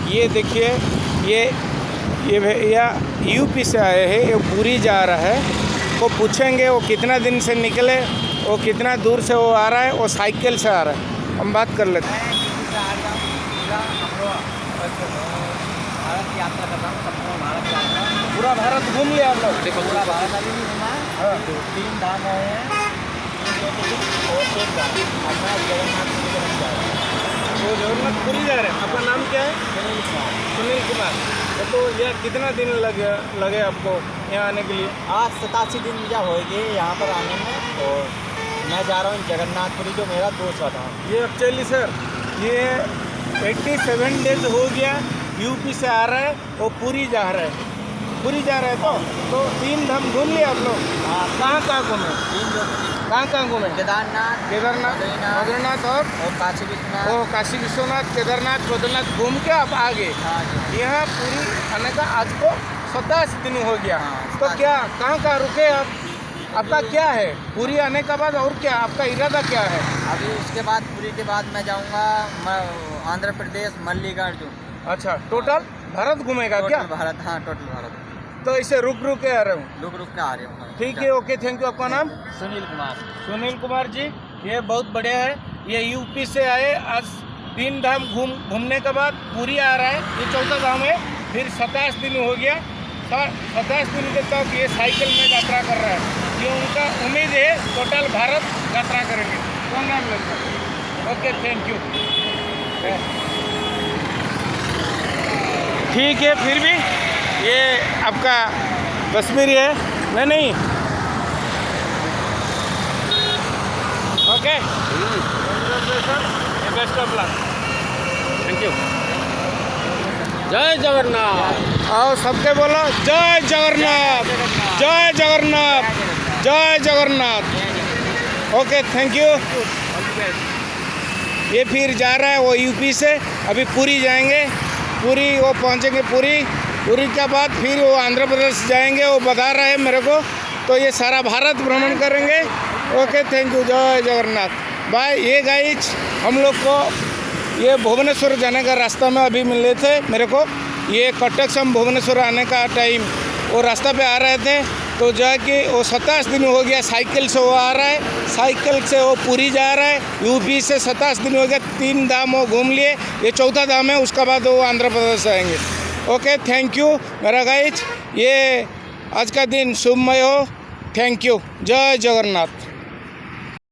ये देखिए, ये भैया यूपी से आए हैं, ये पूरी जा रहा है। वो पूछेंगे वो कितना दिन से निकले, वो कितना दूर से वो आ रहा है, वो साइकिल से आ रहा है। हम बात कर लेते हैं। भारत यात्रा कर रहा हूँ, संपूर्ण भारत यात्रा। पूरा भारत घूम लिया आप लोग? देखो पूरा भारत अभी भी घूमा है। हाँ। 3 धाम गए हैं और 1 धाम अपना जगन्नाथपुरी के बन जाएगा। वो जगन्नाथपुरी जा रहे हैं। आपका नाम क्या है? सुनील कुमार। सुनील कुमार। तो यह कितना दिन लगे आपको यहाँ आने के लिए? आज 87 दिन मुझे होएगी यहाँ पर आने में। और मैं जा रहा हूँ जगन्नाथपुरी, जो मेरा दूसरा था। ये एक्चुअली सर, ये 87 डेज हो गया यूपी से आ रहा है, वो पूरी जा रहा है। पूरी जा रहा है तो 3 धाम घूम लिए आप लोग? हाँ। कहाँ घूमे? 3 कहाँ घूमे? केदारनाथ, केदारनाथ, बद्रीनाथ और काशी विश्वनाथ। काशी विश्वनाथ, केदारनाथ, बद्रीनाथ घूम के आप आगे हाँ जी। यहाँ पूरी आने का आज को 27 दिन हो गया। हाँ, तो क्या कहाँ रुके आप? आपका क्या है पूरी आने के बाद, और क्या आपका इरादा क्या है? अभी उसके बाद, पुरी के बाद मैं जाऊँगा आंध्र प्रदेश, मल्लिकार्जुन। अच्छा, टोटल भारत घूमेगा क्या? टोटल भारत, हाँ टोटल भारत। तो इसे रुक के आ रहे हूँ। रुक के आ रहे हूँ। ठीक है, ओके, थैंक यू। आपका नाम? सुनील कुमार। सुनील कुमार जी, ये बहुत बढ़िया है। ये यूपी से आए, आज 3 धाम घूमने के बाद पूरी आ रहा है। ये 4था धाम है। फिर 27 दिन हो गया। 27 दिन के तक ये साइकिल में यात्रा कर रहा है। ये उनका उम्मीद है टोटल भारत यात्रा करेंगे। कौन नाम लेगा? Okay, thank you. ठीक है, फिर भी ये आपका कश्मीरी है नहीं? Okay, best of luck. Thank you. जय जगन्नाथ। और सबके बोलो जय जगन्नाथ, जय जगन्नाथ, जय जगन्नाथ। Okay, thank you. ये फिर जा रहा है वो यूपी से, अभी पूरी जाएंगे। पूरी वो पहुंचेंगे, पूरी के बाद फिर वो आंध्र प्रदेश जाएंगे। वो बता रहा है मेरे को। तो ये सारा भारत भ्रमण करेंगे। ओके, थैंक यू, जय जगन्नाथ। बाय। ये गाइज हम लोग को ये भुवनेश्वर जाने का रास्ता में अभी मिले थे मेरे को। ये कटक से हम भुवनेश्वर आने का टाइम वो रास्ता पे आ रहे थे, तो जाके वो 27 दिन हो गया साइकिल से वो आ रहा है। साइकिल से वो पूरी जा रहा है। यूपी से 27 दिन हो गया, 3 धाम वो घूम लिए। ये 4था धाम है, उसके बाद वो आंध्र प्रदेश आएंगे। ओके, थैंक यू मेरा गाइज। ये आज का दिन शुभमय हो। Thank you. जय जगन्नाथ।